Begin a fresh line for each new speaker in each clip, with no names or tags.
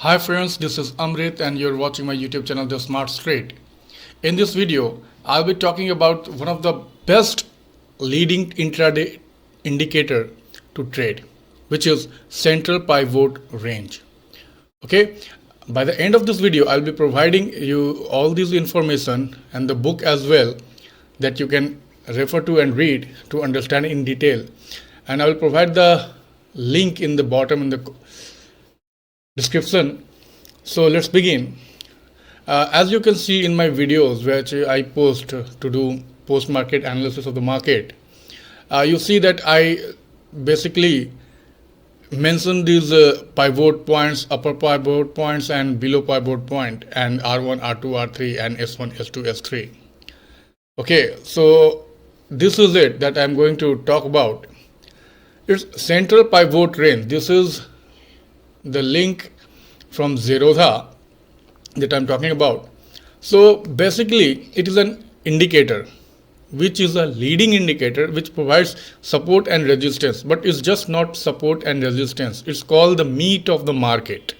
Hi friends, this is Amrit and you're watching my YouTube channel The Smart Trade. In this video, I'll be talking about one of the best leading intraday indicator to trade, which is central pivot range. Okay, by the end of this video, I'll be providing you all this information and the book as well that you can refer to and read to understand in detail. And I will provide the link in the bottom in the description. So let's begin. As you can see in my videos which I post to do post market analysis of the market, you see that I basically mention these pivot points, upper pivot points and below pivot point, and R1, R2, R3 and S1, S2, S3. Okay, so this is it that I'm going to talk about. It's central pivot range. This is the link from Zerodha that I'm talking about. So basically it is an indicator which is a leading indicator which provides support and resistance, but it's just not support and resistance. It's called the meat of the market,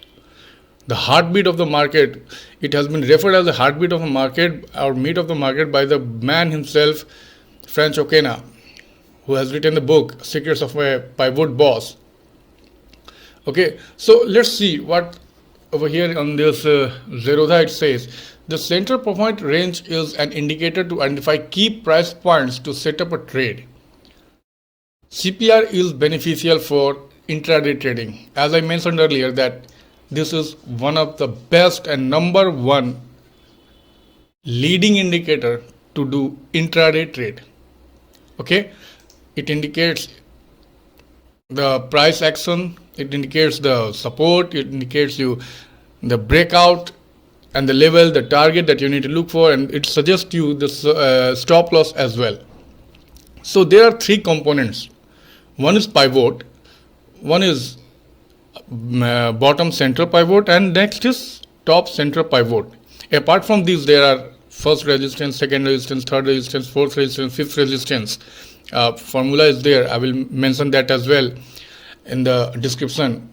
the heartbeat of the market. It has been referred as the heartbeat of the market or meat of the market by the man himself, Frank Okena, who has written the book Secrets of a Pivot Boss. Okay, so let's see what over here on this Zerodha it says. The central point range is an indicator to identify key price points to set up a trade. CPR is beneficial for intraday trading. As I mentioned earlier that this is one of the best and number one leading indicator to do intraday trade. Okay, it indicates the price action, it indicates the support, it indicates you the breakout and the level, the target that you need to look for, and it suggests you the stop loss as well. So there are three components. One is pivot, one is bottom central pivot, and next is top central pivot. Apart from these, there are first resistance, second resistance, third resistance, fourth resistance, fifth resistance. Formula is there. I will mention that as well in the description.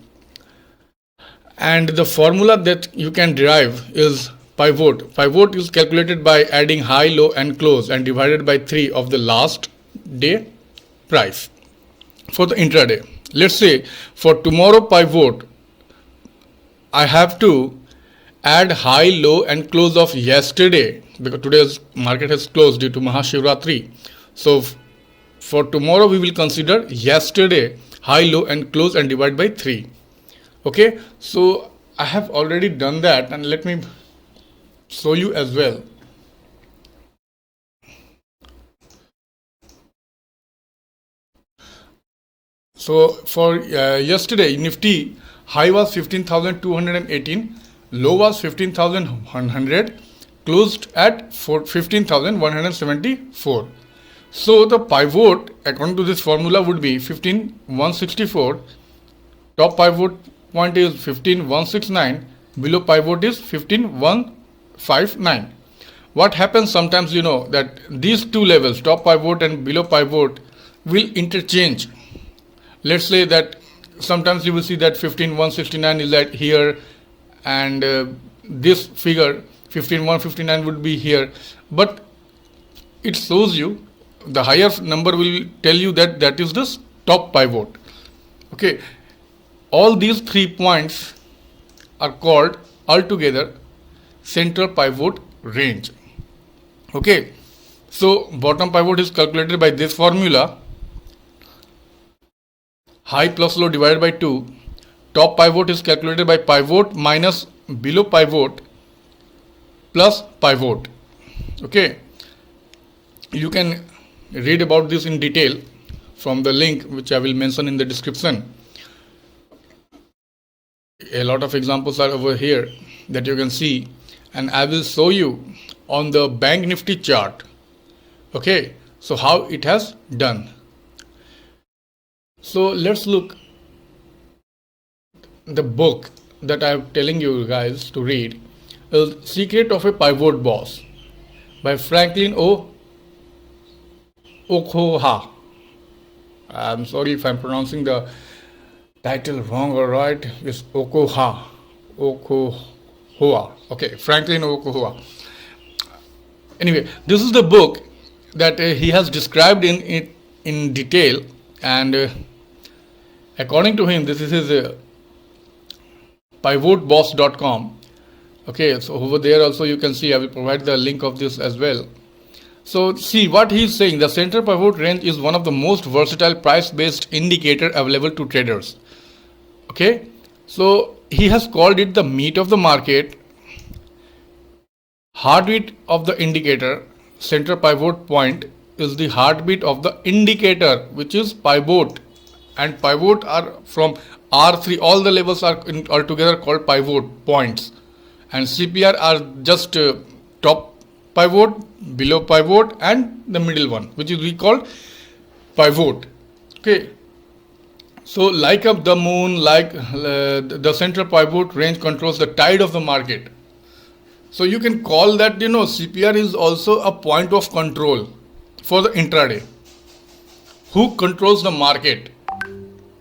And the formula that you can derive is pivot. Pivot is calculated by adding high, low and close and divided by 3 of the last day price for the intraday. Let's say for tomorrow pivot, I have to add high, low and close of yesterday because today's market has closed due to Mahashivratri. So for tomorrow we will consider yesterday high, low and close and divide by 3. Okay, so I have already done that and let me show you as well. So for yesterday Nifty high was 15,218, low was 15,100, closed at 15,174. So the pivot according to this formula would be 15,164, top pivot point is 15,169, below pivot is 15,159. What happens sometimes, you know, that these two levels, top pivot and below pivot, will interchange. Let's say that sometimes you will see that 15,169 is at here and this figure 15,159 would be here, but it shows you the higher number will tell you that that is the top pivot. Okay, all these 3 points are called altogether central pivot range. Okay, so bottom pivot is calculated by this formula, high plus low divided by 2. Top pivot is calculated by pivot minus below pivot plus pivot. Okay, you can read about this in detail from the link which I will mention in the description. A lot of examples are over here that you can see, and I will show you on the Bank Nifty chart. Okay, so how it has done. So let's look the book that I am telling you guys to read is Secret of a Pivot Boss by Franklin Okoha. I'm sorry if I'm pronouncing the title wrong or right. It's Okoha. Okohoa. Okay, Franklin Okohoa. Anyway, this is the book that he has described in detail, and according to him, this is his pivotboss.com. Okay, so over there also you can see, I will provide the link of this as well. So see what he is saying, the center pivot range is one of the most versatile price based indicator available to traders. Okay, so he has called it the meat of the market, heartbeat of the indicator. Center pivot point is the heartbeat of the indicator, which is pivot, and pivot are from R3, all the levels are altogether called pivot points, and CPR are just top pivot, below pivot, and the middle one, which is we call pivot. Okay, so like up the moon, like the central pivot range controls the tide of the market. So you can call that, CPR is also a point of control for the intraday. Who controls the market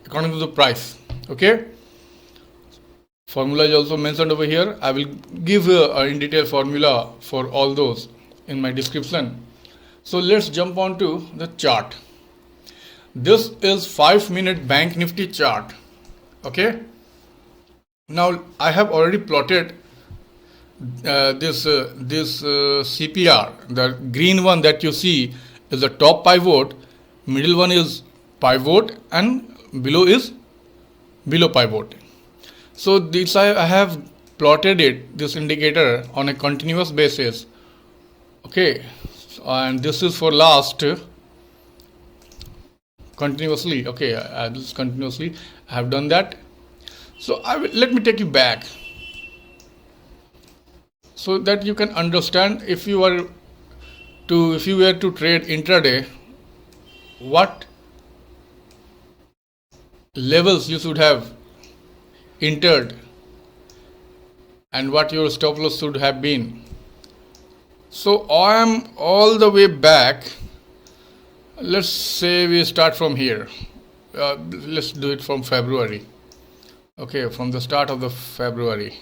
according to the price? Okay, formula is also mentioned over here. I will give in detail formula for all those in my description. So let's jump on to the chart. This is 5-minute bank nifty chart. Okay, now I have already plotted this CPR. The green one that you see is the top pivot, middle one is pivot, and below is below pivot. So this I have plotted it, this indicator, on a continuous basis. Okay, and this is for last continuously. Okay, this continuously I have done that. So let me take you back so that you can understand, if you were to trade intraday, what levels you should have entered and what your stop loss should have been. So I am all the way back. Let's say we start from here. Let's do it from February. Okay, from the start of the February.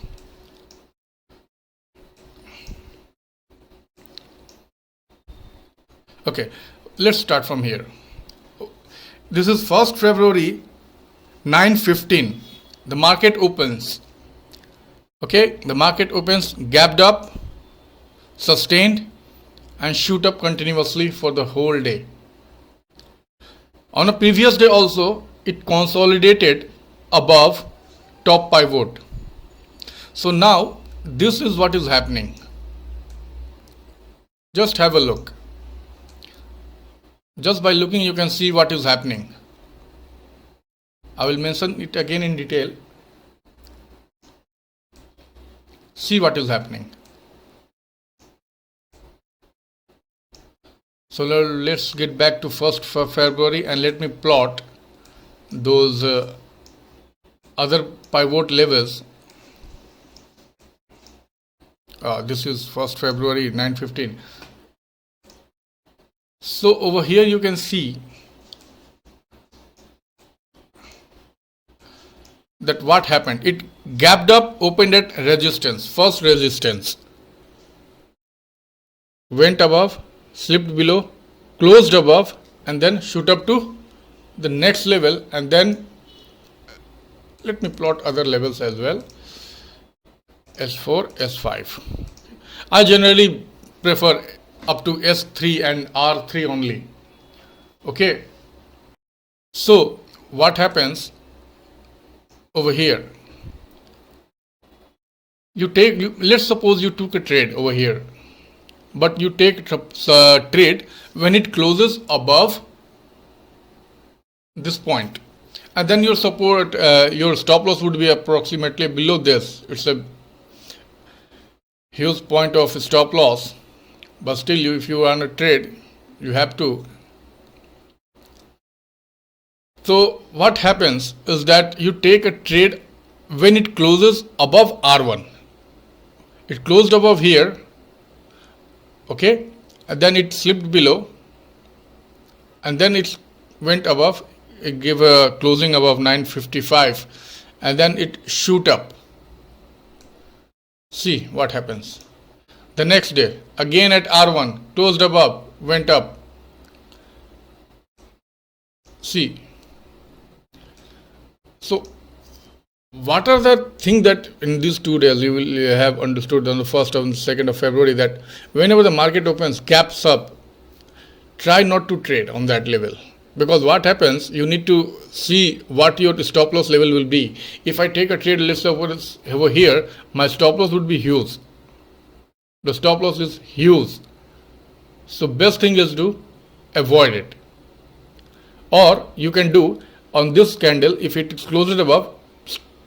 Okay, let's start from here. This is 1st February, 9:15. The market opens. Okay, the market opens, gapped up, sustained, and shoot up continuously for the whole day. On a previous day also, it consolidated above top pivot. So now this is what is happening. Just have a look. Just by looking you can see what is happening. I will mention it again in detail. See what is happening. So let's get back to 1st February and let me plot those other pivot levels. This is 1st February, 9:15. So over here you can see that what happened. It gapped up, opened at resistance, first resistance, went above, slipped below, closed above, and then shoot up to the next level. And then let me plot other levels as well. S4, S5. I generally prefer up to S3 and R3 only. Okay, so what happens over here? Let's suppose you took a trade over here, but you take a trade when it closes above this point, and then your stop loss would be approximately below this. It's a huge point of stop loss, but still if you are on a trade, you have to. So what happens is that you take a trade when it closes above R1. It closed above here, okay, and then it slipped below, and then it went above. It gave a closing above 955, and then it shoot up. See what happens. The next day, again at R1, closed above, went up. See. So, what are the things that in these 2 days you will have understood on the 1st and 2nd of February, that whenever the market opens, gaps up, try not to trade on that level. Because what happens, you need to see what your stop loss level will be. If I take a trade, let's say over here, my stop loss would be huge. The stop loss is huge. So best thing is to avoid it. Or you can do on this candle, if it is closed above,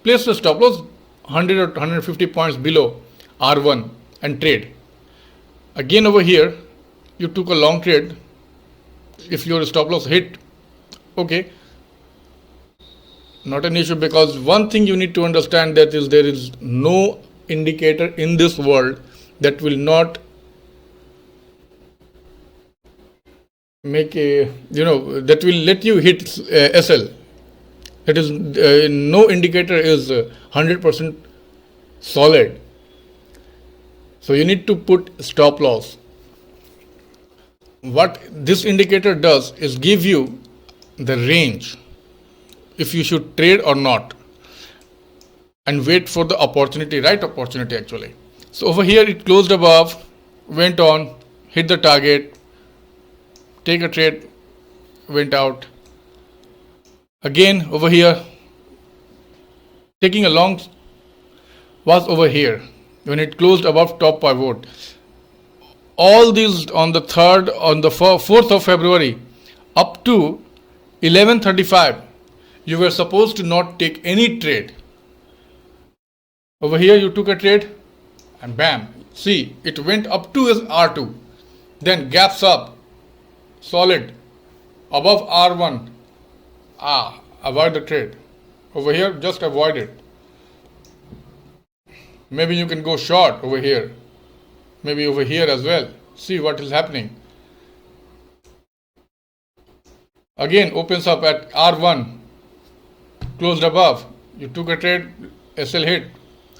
place the stop loss 100 or 150 points below R1 and trade. Again over here, you took a long trade. If your stop loss hit, okay, not an issue, because one thing you need to understand, that is, there is no indicator in this world that will not make a, that will let you hit SL. That is, no indicator is 100% solid. So you need to put stop loss. What this indicator does is give you the range, if you should trade or not, and wait for the opportunity, right opportunity actually. So over here it closed above, went on, hit the target, take a trade, went out. Again over here, taking a long, was over here when it closed above top pivot. All these on the 3rd, on the 4th of February up to 11:35, you were supposed to not take any trade. Over here you took a trade and bam, see it went up to R2, then gaps up, solid, above R1. Avoid the trade. Over here, just avoid it. Maybe you can go short over here. Maybe over here as well. See what is happening. Again opens up at R1, closed above. You took a trade, SL hit.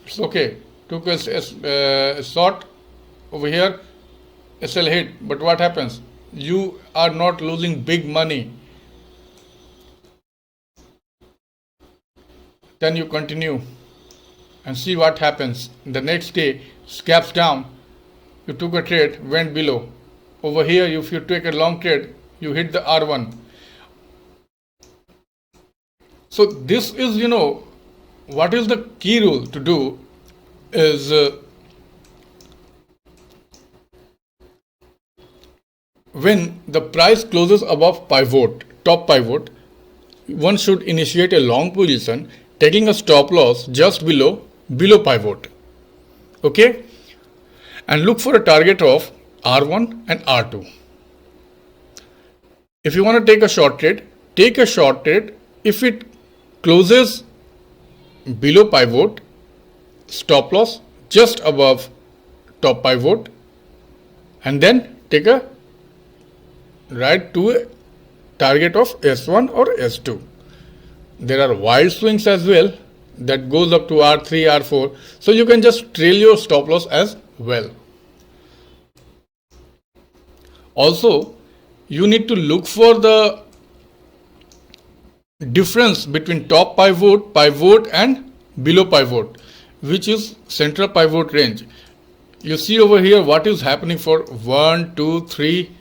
It's okay. Took a short over here, SL hit. But what happens? You are not losing big money. Then you continue and see what happens. The next day, gaps down. You took a trade, went below. Over here, if you take a long trade, you hit the R1. So this is, what is the key rule to do is when the price closes above pivot, top pivot, one should initiate a long position, taking a stop loss just below pivot. Okay? And look for a target of R1 and R2. If you want to take a short trade, take a short trade. If it closes below pivot, stop loss just above top pivot, and then take a right to a target of S1 or S2. There are wide swings as well that goes up to R3, R4. So you can just trail your stop loss as well. Also, you need to look for the difference between top pivot and below pivot, which is central pivot range. You see over here what is happening for 1, 2, 3,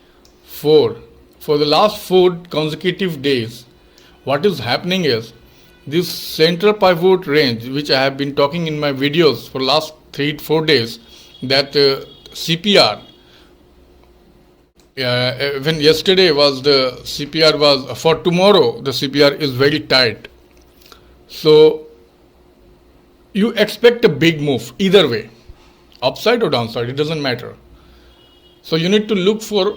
4. For the last 4 consecutive days, what is happening is this central pivot range, which I have been talking in my videos for last 3-4 days, that CPR, when yesterday was the CPR was, for tomorrow the CPR is very tight. So you expect a big move either way, upside or downside, it doesn't matter. So you need to look for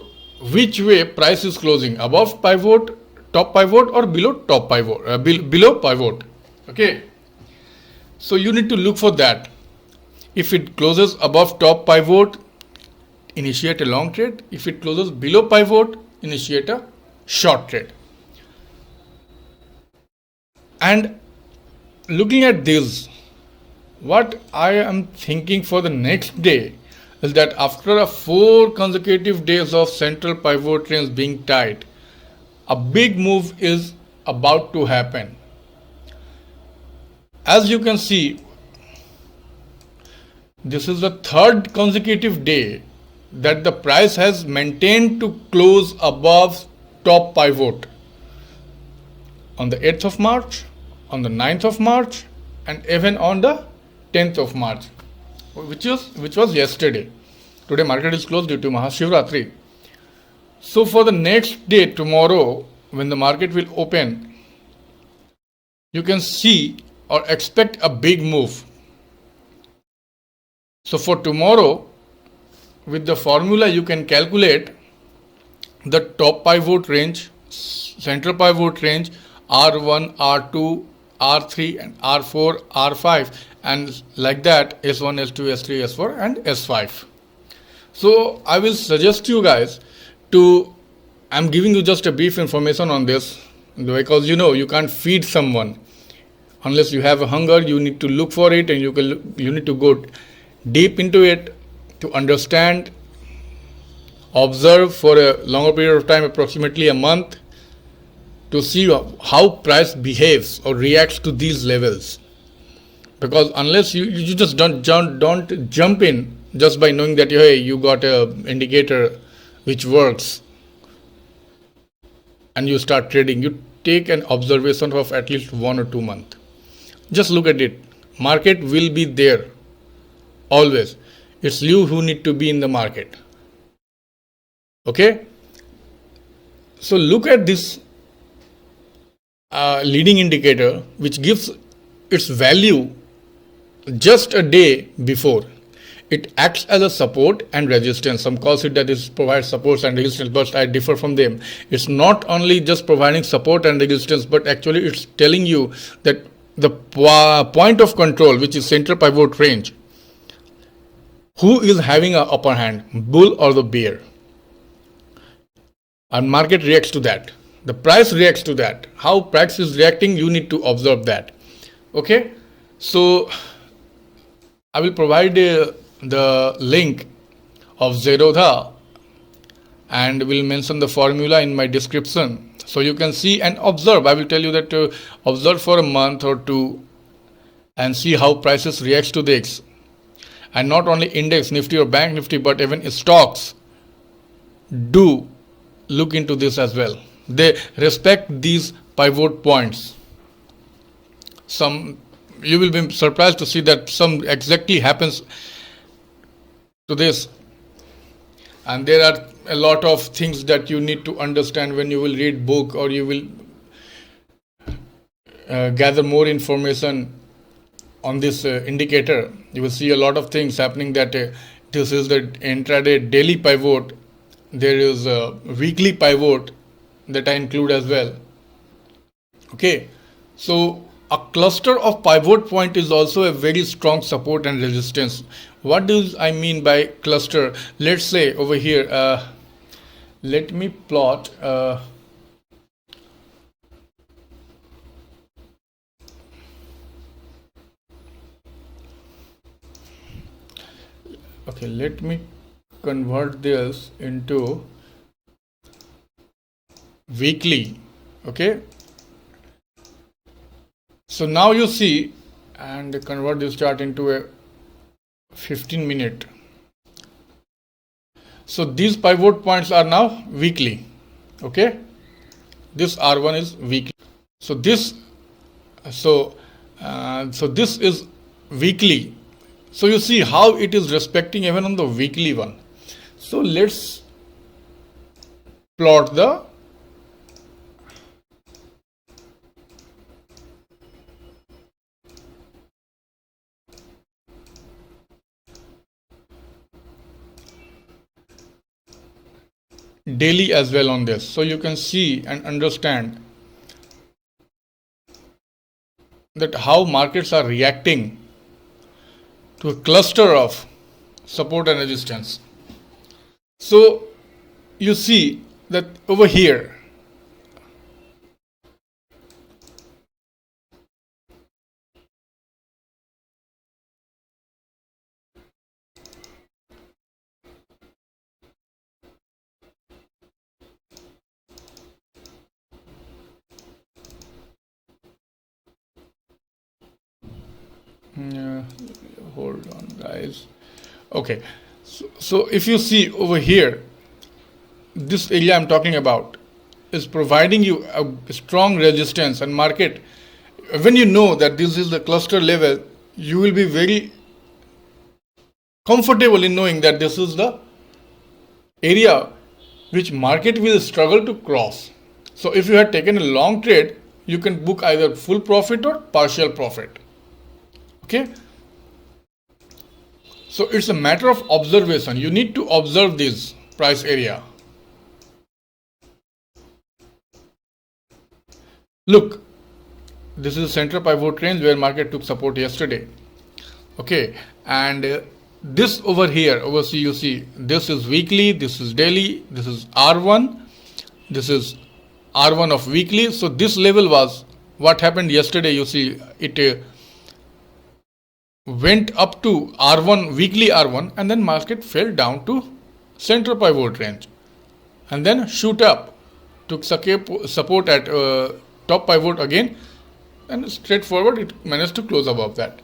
which way price is closing, above pivot, top pivot, or below top pivot, below pivot. Okay. So you need to look for that. If it closes above top pivot, initiate a long trade. If it closes below pivot, initiate a short trade. And looking at this, What I am thinking for the next day is that after a 4 consecutive days of central pivot range being tight, a big move is about to happen. As you can see, this is the third consecutive day that the price has maintained to close above top pivot on the 8th of March, on the 9th of March, and even on the 10th of March, which was yesterday. Today market is closed due to Mahashivratri. So for the next day, tomorrow, when the market will open, you can see or expect a big move. So for tomorrow, with the formula you can calculate the top pivot range, central pivot range, R1, R2, R3 and R4, R5, and like that S1, S2, S3, S4 and S5. So I will suggest you guys to, I'm giving you just a brief information on this because you can't feed someone unless you have a hunger. You need to look for it and you need to go deep into it to understand, observe for a longer period of time, approximately a month, to see how price behaves or reacts to these levels. Because unless you just don't jump in just by knowing that hey, you got a indicator which works and you start trading, you take an observation of at least 1 or 2 months. Just look at it. Market will be there always. It's you who need to be in the market. Okay, so look at this leading indicator which gives its value just a day before. It acts as a support and resistance. Some calls it that it provides supports and resistance, but I differ from them. It's not only just providing support and resistance, but actually it's telling you that the point of control, which is central pivot range, who is having an upper hand, bull or the bear? And market reacts to that. The price reacts to that. How price is reacting, you need to observe that. Okay, so I will provide the link of Zerodha and will mention the formula in my description, so you can see and observe. I will tell you that to observe for a month or two and see how prices reacts to this. And not only index, Nifty or Bank Nifty, but even stocks do look into this as well. They respect these pivot points. Some, you will be surprised to see that some exactly happens to this, and there are a lot of things that you need to understand when you will read book or you will gather more information on this indicator. You will see a lot of things happening, that this is the intraday daily pivot. There is a weekly pivot that I include as well. Okay, so a cluster of pivot point is also a very strong support and resistance. What do I mean by cluster? Let's say over here, let me plot okay, let me convert this into weekly. Okay, so now you see, and convert this chart into a 15-minute. So these pivot points are now weekly. Okay, this R1 is weekly. So this is weekly. So you see how it is respecting even on the weekly one. So let's plot the daily as well on this, so you can see and understand that how markets are reacting to a cluster of support and resistance. So you see that over here Yeah, hold on, guys. Okay, so if you see over here, this area I'm talking about is providing you a strong resistance and market. When you know that this is the cluster level, you will be very comfortable in knowing that this is the area which market will struggle to cross. So if you had taken a long trade, you can book either full profit or partial profit. Okay. So it's a matter of observation. You need to observe this price area. Look, this is a center pivot range where market took support yesterday. Okay, and this over here, over see, you see, this is weekly, this is daily, this is R1, this is R1 of weekly. So this level was what happened yesterday. You see, it went up to R1, weekly R1, and then market fell down to center pivot range and then shoot up, took support at top pivot again, and straightforward it managed to close above that.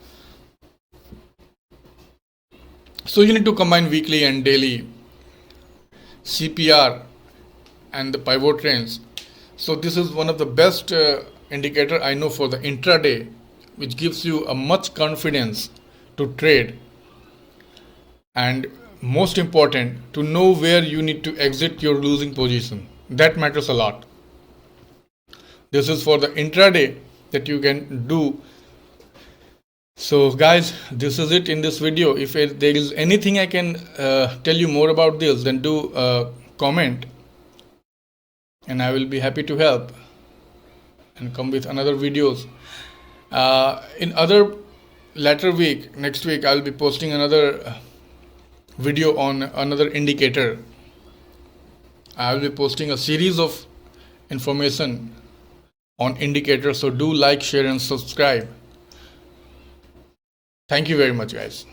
So you need to combine weekly and daily CPR and the pivot range. So this is one of the best indicator I know for the intraday, which gives you a much confidence to trade, and most important, to know where you need to exit your losing position. That matters a lot. This is for the intraday that you can do. So guys, this is it in this video. If there is anything I can tell you more about this, then do comment, and I will be happy to help and come with another videos. In other later week, next week, I will be posting another video on another indicator. I will be posting a series of information on indicators. So do like, share, and subscribe. Thank you very much, guys.